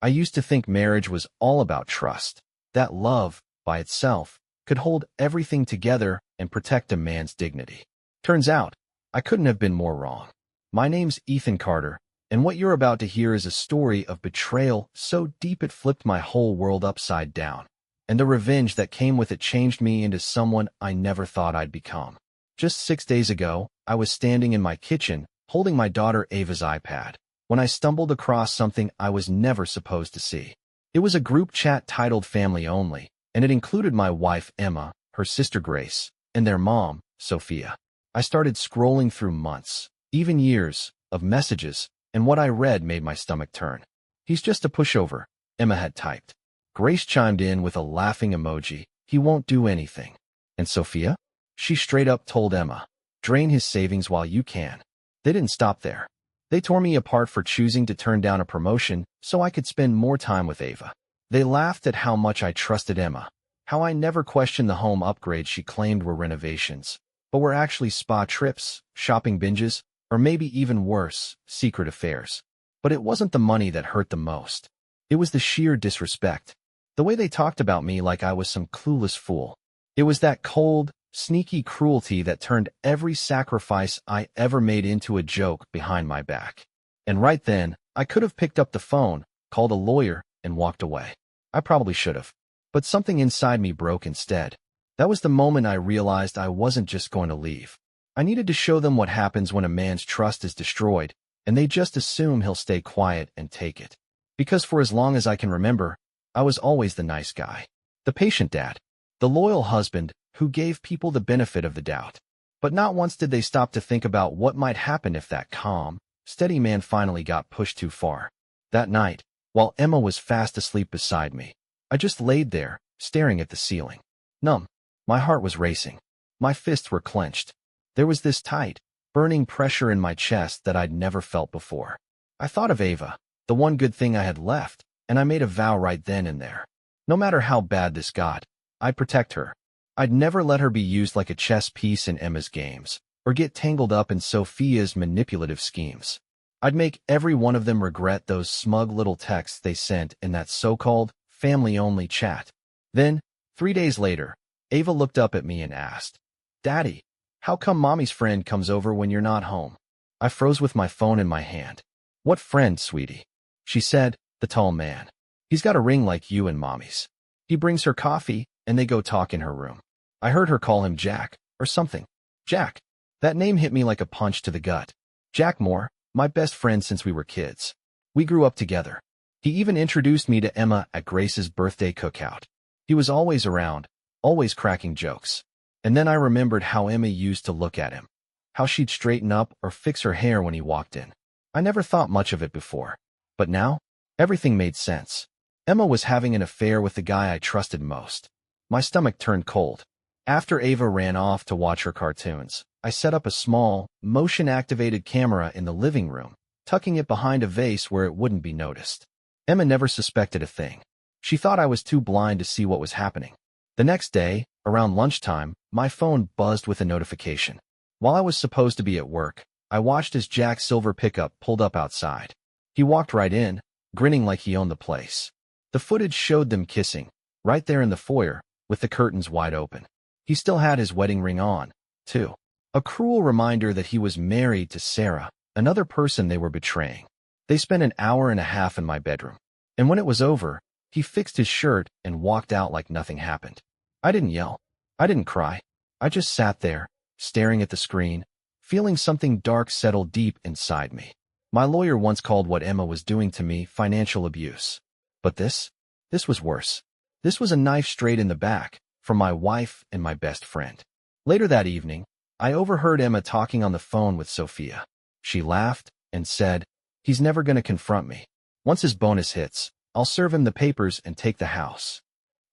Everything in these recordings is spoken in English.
I used to think marriage was all about trust, that love, by itself, could hold everything together and protect a man's dignity. Turns out, I couldn't have been more wrong. My name's Ethan Carter, and what you're about to hear is a story of betrayal so deep it flipped my whole world upside down. And the revenge that came with it changed me into someone I never thought I'd become. Just 6 days ago, I was standing in my kitchen, holding my daughter Ava's iPad, when I stumbled across something I was never supposed to see. It was a group chat titled Family Only, and it included my wife Emma, her sister Grace, and their mom, Sophia. I started scrolling through months, even years, of messages, and what I read made my stomach turn. "He's just a pushover," Emma had typed. Grace chimed in with a laughing emoji. "He won't do anything." And Sophia? She straight up told Emma, "Drain his savings while you can." They didn't stop there. They tore me apart for choosing to turn down a promotion so I could spend more time with Ava. They laughed at how much I trusted Emma, how I never questioned the home upgrades she claimed were renovations, but were actually spa trips, shopping binges, or maybe even worse, secret affairs. But it wasn't the money that hurt the most. It was the sheer disrespect. The way they talked about me like I was some clueless fool. It was that cold, sneaky cruelty that turned every sacrifice I ever made into a joke behind my back. And right then, I could have picked up the phone, called a lawyer, and walked away. I probably should have. But something inside me broke instead. That was the moment I realized I wasn't just going to leave. I needed to show them what happens when a man's trust is destroyed, and they just assume he'll stay quiet and take it. Because for as long as I can remember, I was always the nice guy, the patient dad, the loyal husband who gave people the benefit of the doubt. But not once did they stop to think about what might happen if that calm, steady man finally got pushed too far. That night, while Emma was fast asleep beside me, I just laid there, staring at the ceiling. Numb. My heart was racing. My fists were clenched. There was this tight, burning pressure in my chest that I'd never felt before. I thought of Ava, the one good thing I had left, and I made a vow right then and there. No matter how bad this got, I'd protect her. I'd never let her be used like a chess piece in Emma's games, or get tangled up in Sophia's manipulative schemes. I'd make every one of them regret those smug little texts they sent in that so-called family-only chat. Then, 3 days later, Ava looked up at me and asked, "Daddy, how come Mommy's friend comes over when you're not home?" I froze with my phone in my hand. "What friend, sweetie?" She said, "The tall man. He's got a ring like you and Mommy's. He brings her coffee, and they go talk in her room." I heard her call him Jack, or something. Jack. That name hit me like a punch to the gut. Jack Moore, my best friend since we were kids. We grew up together. He even introduced me to Emma at Grace's birthday cookout. He was always around, always cracking jokes. And then I remembered how Emma used to look at him, how she'd straighten up or fix her hair when he walked in. I never thought much of it before. But now, everything made sense. Emma was having an affair with the guy I trusted most. My stomach turned cold. After Ava ran off to watch her cartoons, I set up a small, motion-activated camera in the living room, tucking it behind a vase where it wouldn't be noticed. Emma never suspected a thing. She thought I was too blind to see what was happening. The next day, around lunchtime, my phone buzzed with a notification. While I was supposed to be at work, I watched as Jack's silver pickup pulled up outside. He walked right in, grinning like he owned the place. The footage showed them kissing, right there in the foyer, with the curtains wide open. He still had his wedding ring on, too. A cruel reminder that he was married to Sarah, another person they were betraying. They spent an hour and a half in my bedroom. And when it was over, he fixed his shirt and walked out like nothing happened. I didn't yell. I didn't cry. I just sat there, staring at the screen, feeling something dark settle deep inside me. My lawyer once called what Emma was doing to me financial abuse. But this was worse. This was a knife straight in the back, from my wife and my best friend. Later that evening, I overheard Emma talking on the phone with Sophia. She laughed and said, "He's never going to confront me. Once his bonus hits, I'll serve him the papers and take the house."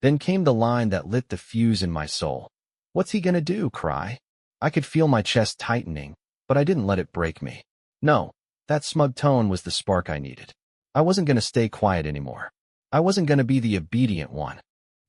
Then came the line that lit the fuse in my soul. "What's he going to do, cry?" I could feel my chest tightening, but I didn't let it break me. No, that smug tone was the spark I needed. I wasn't going to stay quiet anymore. I wasn't going to be the obedient one.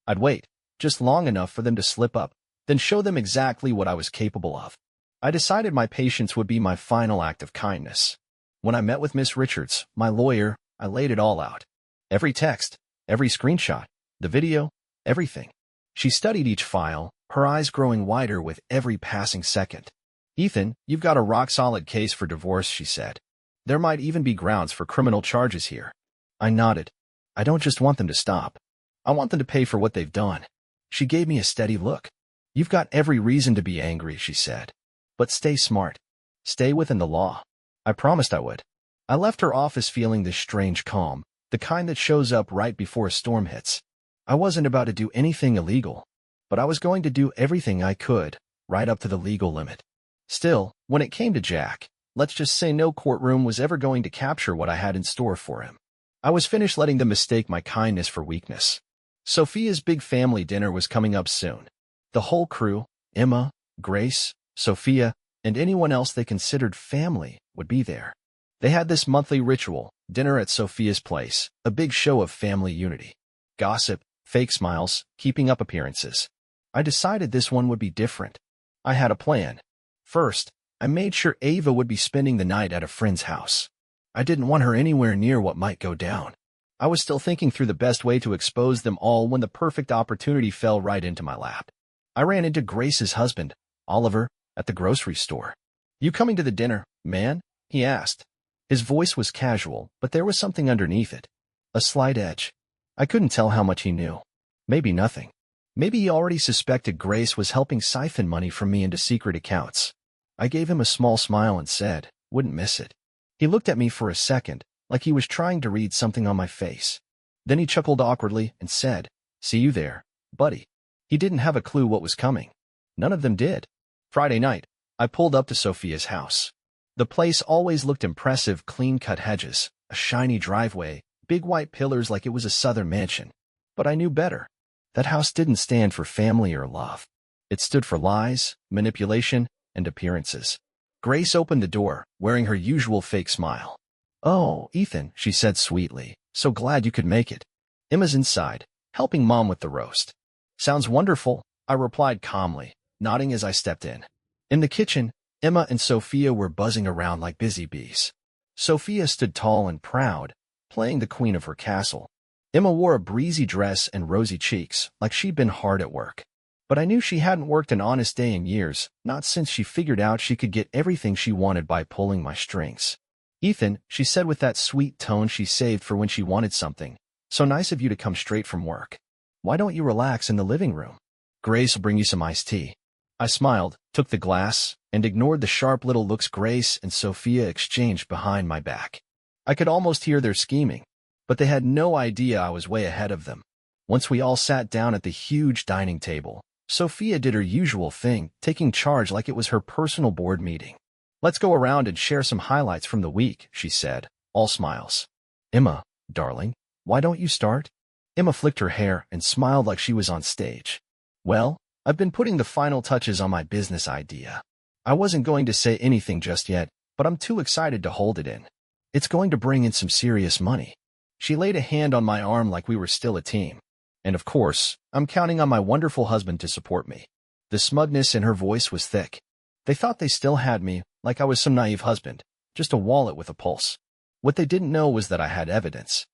I'd wait, just long enough for them to slip up, then show them exactly what I was capable of. I decided my patience would be my final act of kindness. When I met with Miss Richards, my lawyer, I laid it all out. Every text, every screenshot, the video, everything. She studied each file, her eyes growing wider with every passing second. Ethan, you've got a rock-solid case for divorce, she said. There might even be grounds for criminal charges here. I nodded. I don't just want them to stop. I want them to pay for what they've done. She gave me a steady look. You've got every reason to be angry, she said. But stay smart. Stay within the law. I promised I would. I left her office feeling this strange calm, the kind that shows up right before a storm hits. I wasn't about to do anything illegal, but I was going to do everything I could, right up to the legal limit. Still, when it came to Jack, let's just say no courtroom was ever going to capture what I had in store for him. I was finished letting them mistake my kindness for weakness. Sophia's big family dinner was coming up soon. The whole crew, Emma, Grace, Sophia, and anyone else they considered family, would be there. They had this monthly ritual, dinner at Sophia's place, a big show of family unity. Gossip, fake smiles, keeping up appearances. I decided this one would be different. I had a plan. First, I made sure Ava would be spending the night at a friend's house. I didn't want her anywhere near what might go down. I was still thinking through the best way to expose them all when the perfect opportunity fell right into my lap. I ran into Grace's husband, Oliver, at the grocery store. You coming to the dinner, man? He asked. His voice was casual, but there was something underneath it. A slight edge. I couldn't tell how much he knew. Maybe nothing. Maybe he already suspected Grace was helping siphon money from me into secret accounts. I gave him a small smile and said, wouldn't miss it. He looked at me for a second, like he was trying to read something on my face. Then he chuckled awkwardly and said, see you there, buddy. He didn't have a clue what was coming. None of them did. Friday night, I pulled up to Sophia's house. The place always looked impressive, clean-cut hedges, a shiny driveway, big white pillars like it was a southern mansion. But I knew better. That house didn't stand for family or love. It stood for lies, manipulation, and appearances. Grace opened the door, wearing her usual fake smile. Oh, Ethan, she said sweetly, so glad you could make it. Emma's inside, helping Mom with the roast. Sounds wonderful, I replied calmly, nodding as I stepped in. In the kitchen, Emma and Sophia were buzzing around like busy bees. Sophia stood tall and proud, playing the queen of her castle. Emma wore a breezy dress and rosy cheeks, like she'd been hard at work. But I knew she hadn't worked an honest day in years, not since she figured out she could get everything she wanted by pulling my strings. Ethan, she said with that sweet tone she saved for when she wanted something, so nice of you to come straight from work. Why don't you relax in the living room? Grace will bring you some iced tea. I smiled, took the glass, and ignored the sharp little looks Grace and Sophia exchanged behind my back. I could almost hear their scheming, but they had no idea I was way ahead of them. Once we all sat down at the huge dining table, Sophia did her usual thing, taking charge like it was her personal board meeting. Let's go around and share some highlights from the week, she said, all smiles. Emma, darling, why don't you start? Emma flicked her hair and smiled like she was on stage. Well, I've been putting the final touches on my business idea. I wasn't going to say anything just yet, but I'm too excited to hold it in. It's going to bring in some serious money. She laid a hand on my arm like we were still a team. And of course, I'm counting on my wonderful husband to support me. The smugness in her voice was thick. They thought they still had me, like I was some naive husband, just a wallet with a pulse. What they didn't know was that I had evidence.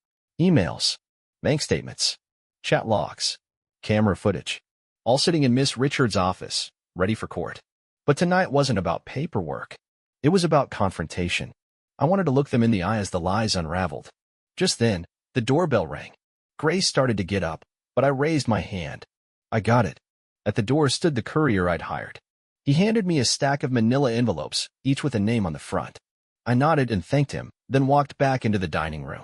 Emails, bank statements, chat logs, camera footage, all sitting in Miss Richards' office, ready for court. But tonight wasn't about paperwork. It was about confrontation. I wanted to look them in the eye as the lies unraveled. Just then, the doorbell rang. Grace started to get up, but I raised my hand. I got it. At the door stood the courier I'd hired. He handed me a stack of manila envelopes, each with a name on the front. I nodded and thanked him, then walked back into the dining room.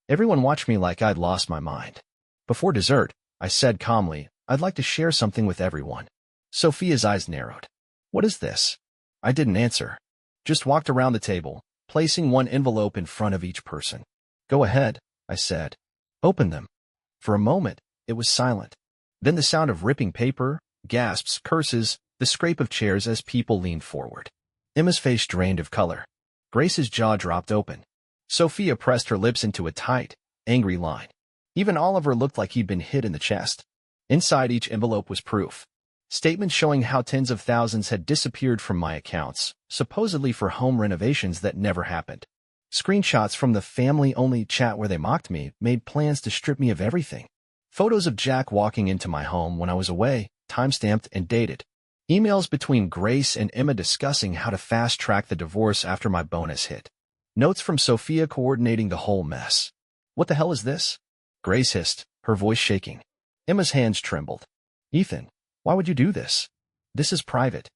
Everyone watched me like I'd lost my mind. Before dessert, I said calmly, I'd like to share something with everyone. Sophia's eyes narrowed. What is this? I didn't answer. Just walked around the table, placing one envelope in front of each person. Go ahead, I said. Open them. For a moment, it was silent. Then the sound of ripping paper, gasps, curses, the scrape of chairs as people leaned forward. Emma's face drained of color. Grace's jaw dropped open. Sophia pressed her lips into a tight, angry line. Even Oliver looked like he'd been hit in the chest. Inside each envelope was proof. Statements showing how tens of thousands had disappeared from my accounts, supposedly for home renovations that never happened. Screenshots from the family-only chat where they mocked me made plans to strip me of everything. Photos of Jack walking into my home when I was away, timestamped and dated. Emails between Grace and Emma discussing how to fast-track the divorce after my bonus hit. Notes from Sophia coordinating the whole mess. What the hell is this? Grace hissed, her voice shaking. Emma's hands trembled. Ethan, why would you do this? This is private.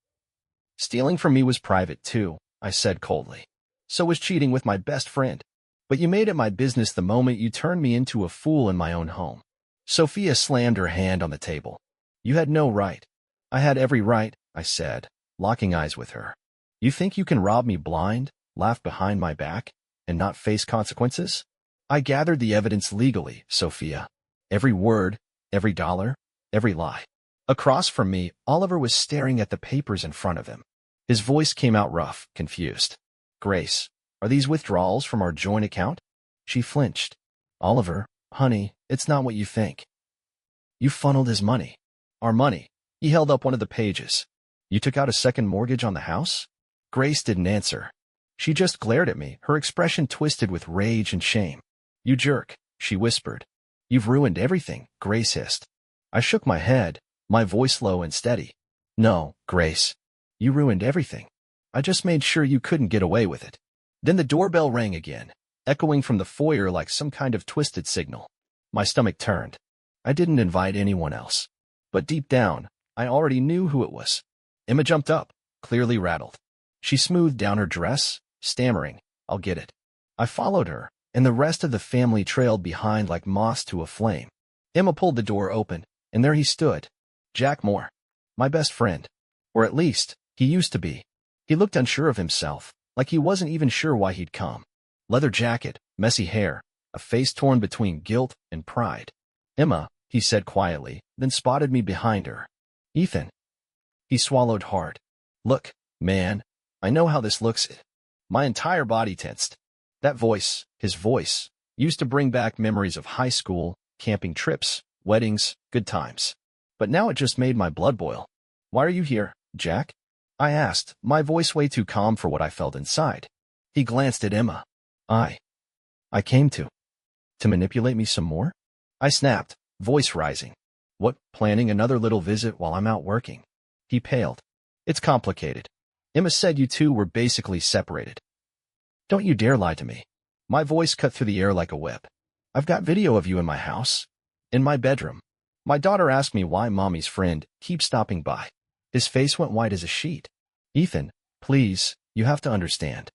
Stealing from me was private too, I said coldly. So was cheating with my best friend. But you made it my business the moment you turned me into a fool in my own home. Sophia slammed her hand on the table. You had no right. I had every right, I said, locking eyes with her. You think you can rob me blind, laugh behind my back, and not face consequences? I gathered the evidence legally, Sophia. Every word, every dollar, every lie. Across from me, Oliver was staring at the papers in front of him. His voice came out rough, confused. Grace, are these withdrawals from our joint account? She flinched. Oliver, honey, it's not what you think. You funneled his money. Our money. He held up one of the pages. You took out a second mortgage on the house? Grace didn't answer. She just glared at me, her expression twisted with rage and shame. You jerk, she whispered. You've ruined everything, Grace hissed. I shook my head, my voice low and steady. No, Grace. You ruined everything. I just made sure you couldn't get away with it. Then the doorbell rang again, echoing from the foyer like some kind of twisted signal. My stomach turned. I didn't invite anyone else. But deep down, I already knew who it was. Emma jumped up, clearly rattled. She smoothed down her dress, stammering, I'll get it. I followed her, and the rest of the family trailed behind like moths to a flame. Emma pulled the door open, and there he stood. Jack Moore. My best friend. Or at least, he used to be. He looked unsure of himself, like he wasn't even sure why he'd come. Leather jacket, messy hair, a face torn between guilt and pride. Emma, he said quietly, then spotted me behind her. Ethan. He swallowed hard. Look, man, I know how this looks. My entire body tensed. That voice, his voice, used to bring back memories of high school, camping trips, weddings, good times. But now it just made my blood boil. Why are you here, Jack? I asked, my voice way too calm for what I felt inside. He glanced at Emma. I came to manipulate me some more? I snapped, voice rising. What, planning another little visit while I'm out working? He paled. It's complicated. Emma said you two were basically separated. Don't you dare lie to me. My voice cut through the air like a whip. I've got video of you in my house. In my bedroom. My daughter asked me why Mommy's friend keeps stopping by. His face went white as a sheet. Ethan, please, you have to understand.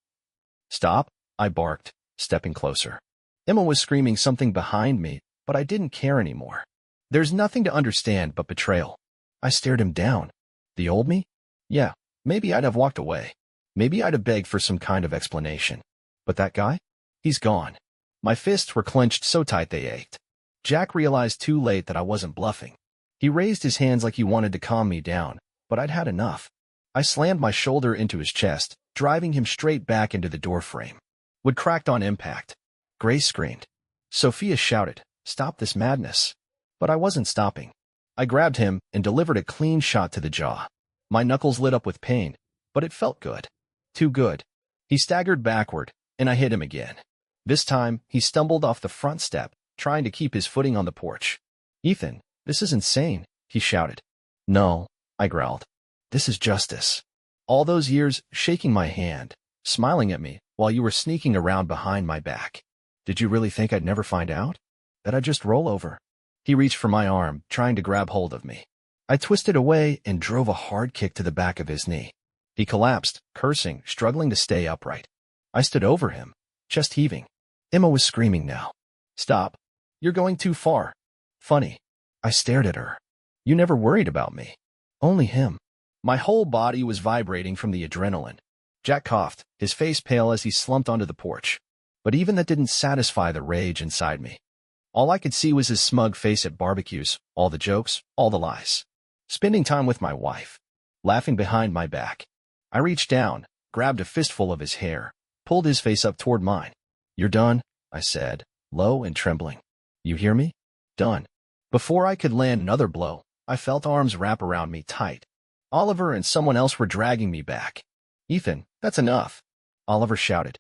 Stop, I barked, stepping closer. Emma was screaming something behind me, but I didn't care anymore. There's nothing to understand but betrayal. I stared him down. The old me? Yeah, maybe I'd have walked away. Maybe I'd have begged for some kind of explanation. But that guy? He's gone. My fists were clenched so tight they ached. Jack realized too late that I wasn't bluffing. He raised his hands like he wanted to calm me down, but I'd had enough. I slammed my shoulder into his chest, driving him straight back into the doorframe. Wood cracked on impact. Grace screamed. Sophia shouted, "Stop this madness." But I wasn't stopping. I grabbed him and delivered a clean shot to the jaw. My knuckles lit up with pain, but it felt good. Too good. He staggered backward, and I hit him again. This time, he stumbled off the front step, trying to keep his footing on the porch. Ethan, this is insane, he shouted. No, I growled. This is justice. All those years shaking my hand, smiling at me, while you were sneaking around behind my back. Did you really think I'd never find out? That I'd just roll over? He reached for my arm, trying to grab hold of me. I twisted away and drove a hard kick to the back of his knee. He collapsed, cursing, struggling to stay upright. I stood over him, chest heaving. Emma was screaming now. Stop. You're going too far. Funny. I stared at her. You never worried about me. Only him. My whole body was vibrating from the adrenaline. Jack coughed, his face pale as he slumped onto the porch. But even that didn't satisfy the rage inside me. All I could see was his smug face at barbecues, all the jokes, all the lies. Spending time with my wife. Laughing behind my back. I reached down, grabbed a fistful of his hair, pulled his face up toward mine. You're done, I said, low and trembling. You hear me? Done. Before I could land another blow, I felt arms wrap around me tight. Oliver and someone else were dragging me back. Ethan, that's enough, Oliver shouted.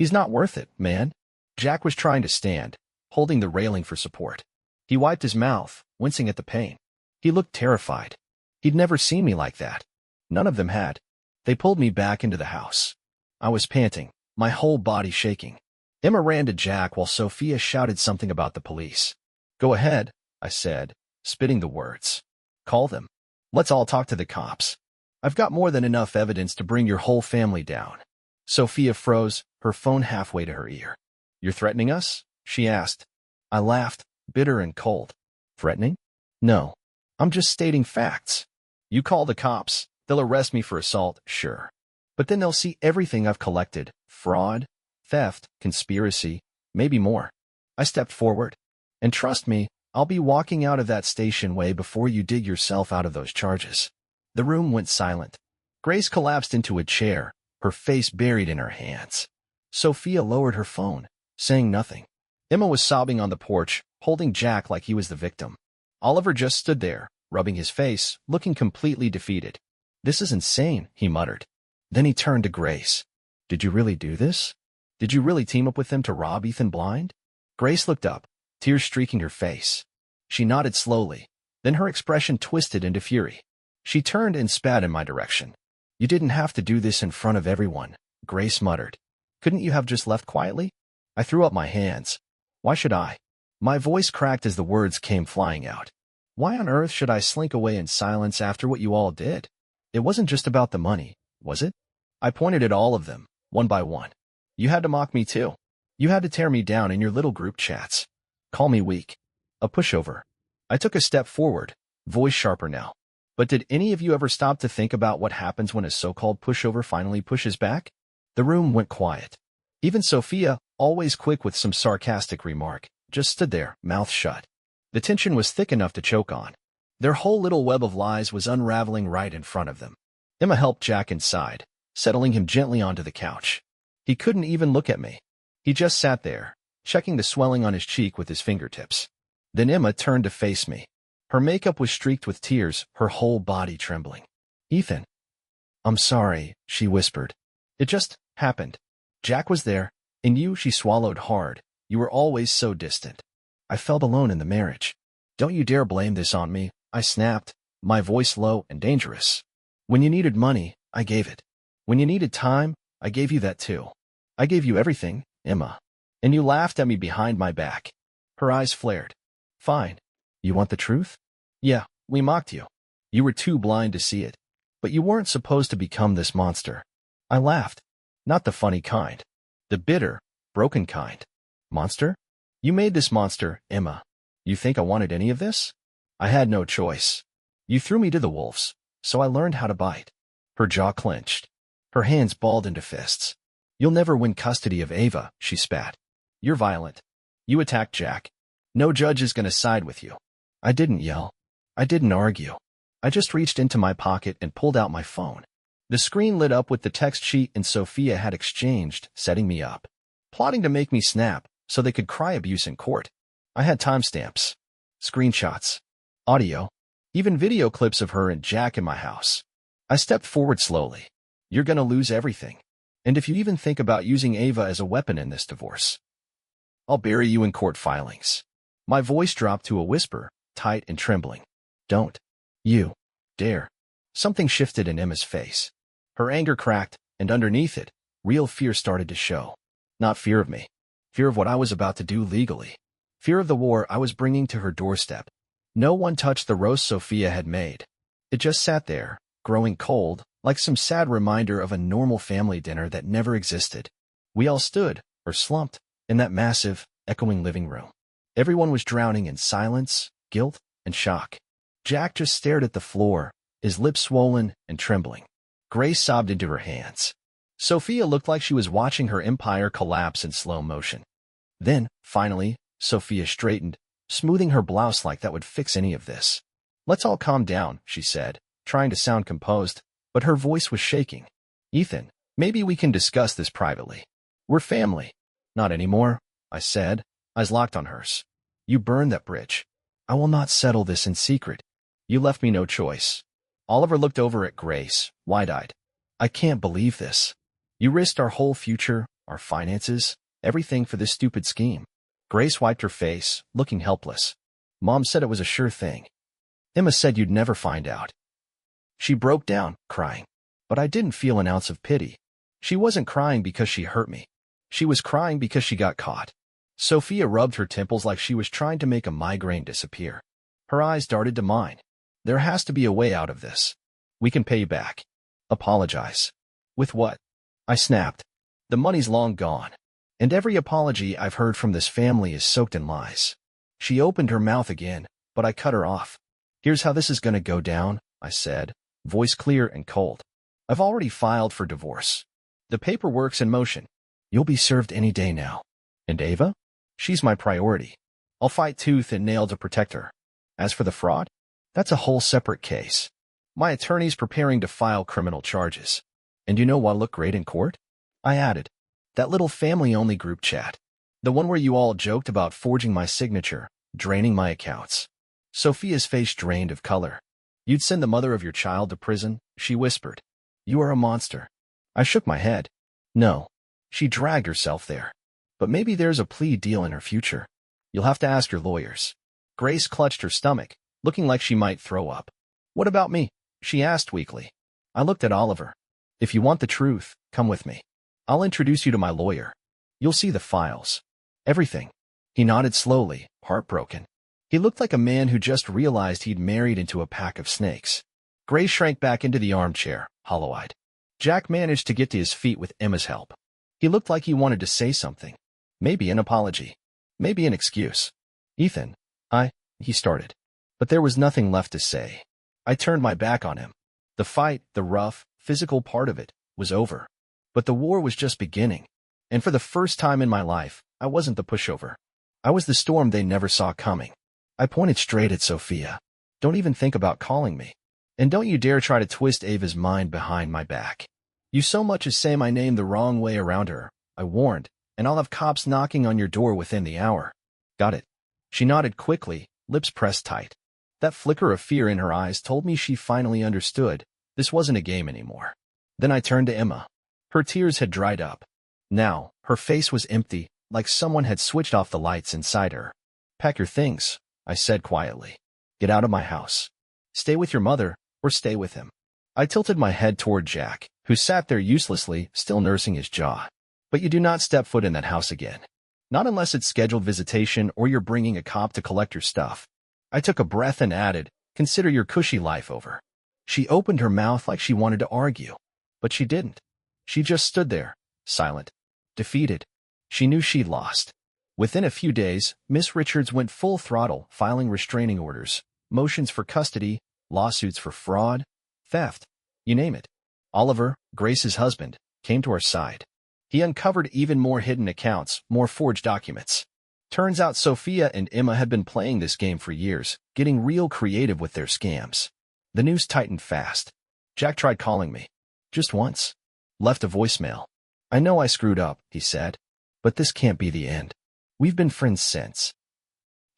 He's not worth it, man. Jack was trying to stand, holding the railing for support. He wiped his mouth, wincing at the pain. He looked terrified. He'd never seen me like that. None of them had. They pulled me back into the house. I was panting, my whole body shaking. Emma ran to Jack while Sophia shouted something about the police. Go ahead, I said, spitting the words. Call them. Let's all talk to the cops. I've got more than enough evidence to bring your whole family down. Sophia froze, her phone halfway to her ear. You're threatening us? She asked. I laughed, bitter and cold. Threatening? No. I'm just stating facts. You call the cops, they'll arrest me for assault, sure. But then they'll see everything I've collected. Fraud, theft, conspiracy, maybe more. I stepped forward. And trust me, I'll be walking out of that station way before you dig yourself out of those charges. The room went silent. Grace collapsed into a chair, her face buried in her hands. Sophia lowered her phone, saying nothing. Emma was sobbing on the porch, holding Jack like he was the victim. Oliver just stood there, rubbing his face, looking completely defeated. This is insane, he muttered. Then he turned to Grace. Did you really do this? Did you really team up with them to rob Ethan blind? Grace looked up, tears streaking her face. She nodded slowly, then her expression twisted into fury. She turned and spat in my direction. You didn't have to do this in front of everyone, Grace muttered. Couldn't you have just left quietly? I threw up my hands. Why should I? My voice cracked as the words came flying out. Why on earth should I slink away in silence after what you all did? It wasn't just about the money, was it? I pointed at all of them, one by one. You had to mock me too. You had to tear me down in your little group chats. Call me weak. A pushover. I took a step forward, voice sharper now. But did any of you ever stop to think about what happens when a so-called pushover finally pushes back? The room went quiet. Even Sophia, always quick with some sarcastic remark, just stood there, mouth shut. The tension was thick enough to choke on. Their whole little web of lies was unraveling right in front of them. Emma helped Jack inside, settling him gently onto the couch. He couldn't even look at me. He just sat there, checking the swelling on his cheek with his fingertips. Then Emma turned to face me. Her makeup was streaked with tears, her whole body trembling. Ethan. I'm sorry, she whispered. It just happened. Jack was there, and you, she swallowed hard. You were always so distant. I felt alone in the marriage. Don't you dare blame this on me, I snapped, my voice low and dangerous. When you needed money, I gave it. When you needed time, I gave you that too. I gave you everything, Emma. And you laughed at me behind my back. Her eyes flared. Fine. You want the truth? Yeah, we mocked you. You were too blind to see it. But you weren't supposed to become this monster. I laughed. Not the funny kind. The bitter, broken kind. Monster? You made this monster, Emma. You think I wanted any of this? I had no choice. You threw me to the wolves, so I learned how to bite. Her jaw clenched. Her hands balled into fists. You'll never win custody of Ava, she spat. You're violent. You attacked Jack. No judge is going to side with you. I didn't yell. I didn't argue. I just reached into my pocket and pulled out my phone. The screen lit up with the text she and Sophia had exchanged, setting me up. Plotting to make me snap so they could cry abuse in court. I had timestamps, screenshots, audio, even video clips of her and Jack in my house. I stepped forward slowly. You're going to lose everything. And if you even think about using Ava as a weapon in this divorce, I'll bury you in court filings. My voice dropped to a whisper, tight and trembling. Don't. You. Dare. Something shifted in Emma's face. Her anger cracked, and underneath it, real fear started to show. Not fear of me. Fear of what I was about to do legally. Fear of the war I was bringing to her doorstep. No one touched the roast Sophia had made. It just sat there, growing cold, like some sad reminder of a normal family dinner that never existed. We all stood, or slumped, in that massive, echoing living room. Everyone was drowning in silence, guilt, and shock. Jack just stared at the floor, his lips swollen and trembling. Grace sobbed into her hands. Sophia looked like she was watching her empire collapse in slow motion. Then, finally, Sophia straightened, smoothing her blouse like that would fix any of this. Let's all calm down, she said, trying to sound composed, but her voice was shaking. Ethan, maybe we can discuss this privately. We're family. Not anymore, I said, eyes locked on hers. You burned that bridge. I will not settle this in secret. You left me no choice. Oliver looked over at Grace, wide-eyed. I can't believe this. You risked our whole future, our finances, everything for this stupid scheme. Grace wiped her face, looking helpless. Mom said it was a sure thing. Emma said you'd never find out. She broke down, crying. But I didn't feel an ounce of pity. She wasn't crying because she hurt me. She was crying because she got caught. Sophia rubbed her temples like she was trying to make a migraine disappear. Her eyes darted to mine. There has to be a way out of this. We can pay you back. Apologize. With what? I snapped. The money's long gone. And every apology I've heard from this family is soaked in lies. She opened her mouth again, but I cut her off. Here's how this is going to go down, I said, voice clear and cold. I've already filed for divorce. The paperwork's in motion. You'll be served any day now. And Ava? She's my priority. I'll fight tooth and nail to protect her. As for the fraud, that's a whole separate case. My attorney's preparing to file criminal charges. And you know what'll look great in court? I added. That little family-only group chat. The one where you all joked about forging my signature, draining my accounts. Sophia's face drained of color. You'd send the mother of your child to prison, she whispered. You are a monster. I shook my head. No. She dragged herself there. But maybe there's a plea deal in her future. You'll have to ask your lawyers. Grace clutched her stomach, looking like she might throw up. What about me? She asked weakly. I looked at Oliver. If you want the truth, come with me. I'll introduce you to my lawyer. You'll see the files. Everything. He nodded slowly, heartbroken. He looked like a man who just realized he'd married into a pack of snakes. Grace shrank back into the armchair, hollow-eyed. Jack managed to get to his feet with Emma's help. He looked like he wanted to say something. Maybe an apology. Maybe an excuse. Ethan, he started. But there was nothing left to say. I turned my back on him. The fight, the rough, physical part of it, was over. But the war was just beginning. And for the first time in my life, I wasn't the pushover. I was the storm they never saw coming. I pointed straight at Sophia. Don't even think about calling me. And don't you dare try to twist Ava's mind behind my back. You so much as say my name the wrong way around her, I warned, and I'll have cops knocking on your door within the hour. Got it. She nodded quickly, lips pressed tight. That flicker of fear in her eyes told me she finally understood. This wasn't a game anymore. Then I turned to Emma. Her tears had dried up. Now, her face was empty, like someone had switched off the lights inside her. Pack your things, I said quietly. Get out of my house. Stay with your mother, or stay with him. I tilted my head toward Jack, who sat there uselessly, still nursing his jaw. But you do not step foot in that house again. Not unless it's scheduled visitation or you're bringing a cop to collect your stuff. I took a breath and added, consider your cushy life over. She opened her mouth like she wanted to argue. But she didn't. She just stood there, silent, defeated. She knew she'd lost. Within a few days, Miss Richards went full throttle, filing restraining orders, motions for custody, lawsuits for fraud, theft, you name it. Oliver, Grace's husband, came to our side. He uncovered even more hidden accounts, more forged documents. Turns out Sophia and Emma had been playing this game for years, getting real creative with their scams. The news tightened fast. Jack tried calling me. Just once. Left a voicemail. I know I screwed up, he said. But this can't be the end. We've been friends since.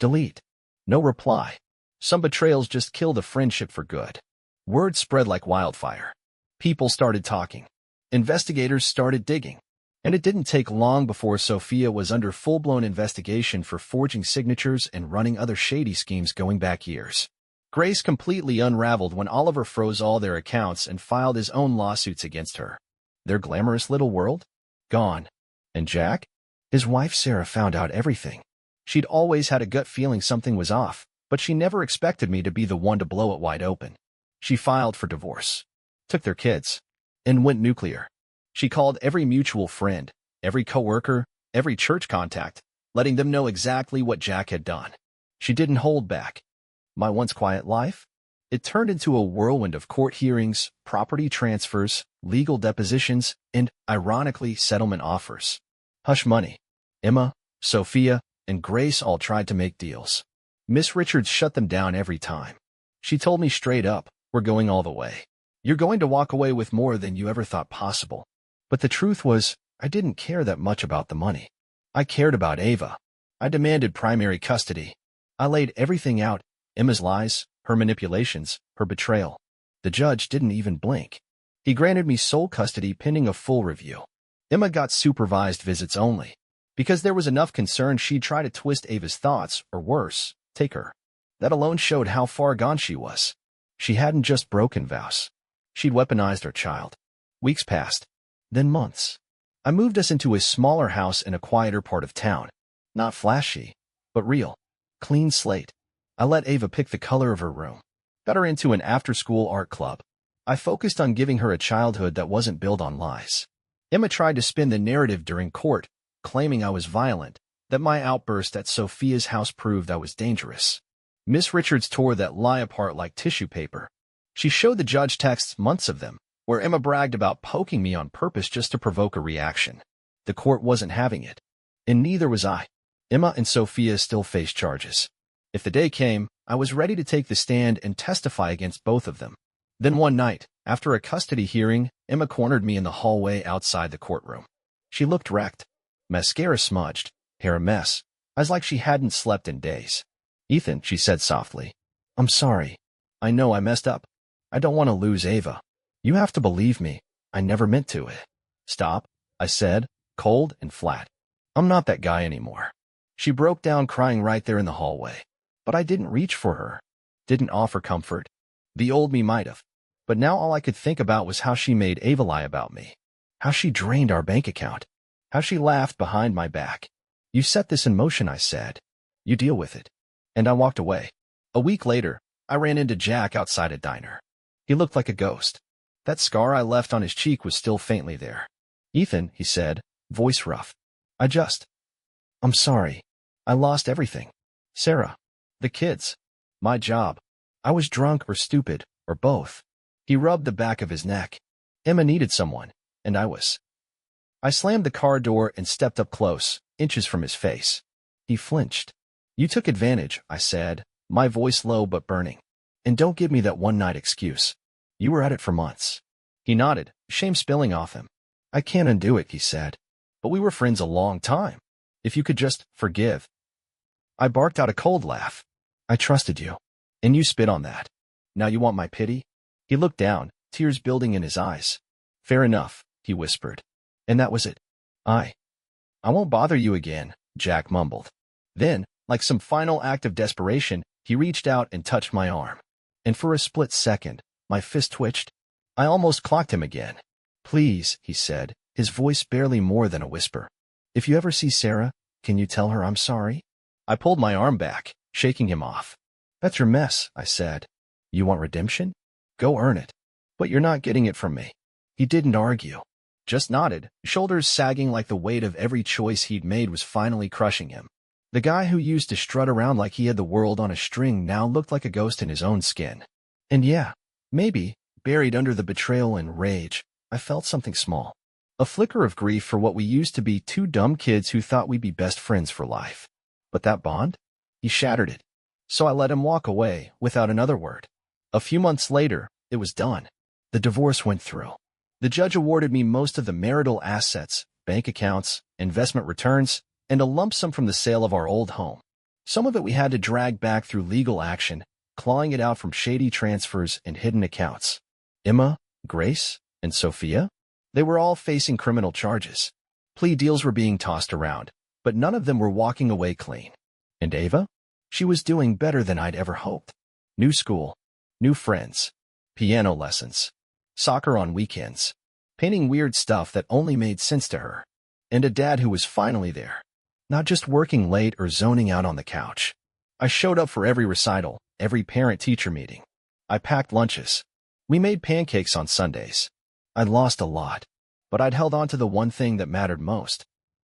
Delete. No reply. Some betrayals just kill the friendship for good. Word spread like wildfire. People started talking. Investigators started digging. And it didn't take long before Sophia was under full-blown investigation for forging signatures and running other shady schemes going back years. Grace completely unraveled when Oliver froze all their accounts and filed his own lawsuits against her. Their glamorous little world? Gone. And Jack? His wife Sarah found out everything. She'd always had a gut feeling something was off, but she never expected me to be the one to blow it wide open. She filed for divorce, took their kids, and went nuclear. She called every mutual friend, every coworker, every church contact, letting them know exactly what Jack had done. She didn't hold back. My once quiet life? It turned into a whirlwind of court hearings, property transfers, legal depositions, and, ironically, settlement offers. Hush money. Emma, Sophia, and Grace all tried to make deals. Miss Richards shut them down every time. She told me straight up, we're going all the way. You're going to walk away with more than you ever thought possible. But the truth was, I didn't care that much about the money. I cared about Ava. I demanded primary custody. I laid everything out, Emma's lies, her manipulations, her betrayal. The judge didn't even blink. He granted me sole custody pending a full review. Emma got supervised visits only. Because there was enough concern she'd try to twist Ava's thoughts, or worse, take her. That alone showed how far gone she was. She hadn't just broken vows. She'd weaponized her child. Weeks passed. Then months. I moved us into a smaller house in a quieter part of town. Not flashy, but real. Clean slate. I let Ava pick the color of her room. Got her into an after-school art club. I focused on giving her a childhood that wasn't built on lies. Emma tried to spin the narrative during court, claiming I was violent, that my outburst at Sophia's house proved I was dangerous. Miss Richards tore that lie apart like tissue paper. She showed the judge texts, months of them, where Emma bragged about poking me on purpose just to provoke a reaction. The court wasn't having it. And neither was I. Emma and Sophia still faced charges. If the day came, I was ready to take the stand and testify against both of them. Then one night, after a custody hearing, Emma cornered me in the hallway outside the courtroom. She looked wrecked. Mascara smudged, hair a mess, eyes like she hadn't slept in days. "Ethan," she said softly, "I'm sorry. I know I messed up. I don't want to lose Ava. You have to believe me. I never meant to." "Stop," I said, cold and flat. "I'm not that guy anymore." She broke down crying right there in the hallway. But I didn't reach for her. Didn't offer comfort. The old me might have. But now all I could think about was how she made Ava lie about me. How she drained our bank account. How she laughed behind my back. "You set this in motion," I said. "You deal with it." And I walked away. A week later, I ran into Jack outside a diner. He looked like a ghost. That scar I left on his cheek was still faintly there. "Ethan," he said, voice rough. I'm sorry. I lost everything. Sarah. The kids. My job. I was drunk or stupid, or both." He rubbed the back of his neck. Emma needed someone, and I was. I slammed the car door and stepped up close, inches from his face. He flinched. "You took advantage," I said, my voice low but burning. "And don't give me that one-night excuse. You were at it for months." He nodded, shame spilling off him. "I can't undo it," he said. "But we were friends a long time. If you could just forgive." I barked out a cold laugh. "I trusted you. And you spit on that. Now you want my pity?" He looked down, tears building in his eyes. "Fair enough," he whispered. And that was it. I won't bother you again," Jack mumbled. Then, like some final act of desperation, he reached out and touched my arm. And for a split second, my fist twitched. I almost clocked him again. "Please," he said, his voice barely more than a whisper. "If you ever see Sarah, can you tell her I'm sorry?" I pulled my arm back, shaking him off. "That's your mess," I said. "You want redemption? Go earn it. But you're not getting it from me." He didn't argue. Just nodded, shoulders sagging like the weight of every choice he'd made was finally crushing him. The guy who used to strut around like he had the world on a string now looked like a ghost in his own skin. And yeah, maybe, buried under the betrayal and rage, I felt something small. A flicker of grief for what we used to be, two dumb kids who thought we'd be best friends for life. But that bond? He shattered it. So I let him walk away, without another word. A few months later, it was done. The divorce went through. The judge awarded me most of the marital assets, bank accounts, investment returns, and a lump sum from the sale of our old home. Some of it we had to drag back through legal action, clawing it out from shady transfers and hidden accounts. Emma, Grace, and Sophia? They were all facing criminal charges. Plea deals were being tossed around, but none of them were walking away clean. And Ava? She was doing better than I'd ever hoped. New school, new friends, piano lessons, soccer on weekends, painting weird stuff that only made sense to her, and a dad who was finally there, not just working late or zoning out on the couch. I showed up for every recital, every parent-teacher meeting. I packed lunches. We made pancakes on Sundays. I'd lost a lot, but I'd held on to the one thing that mattered most.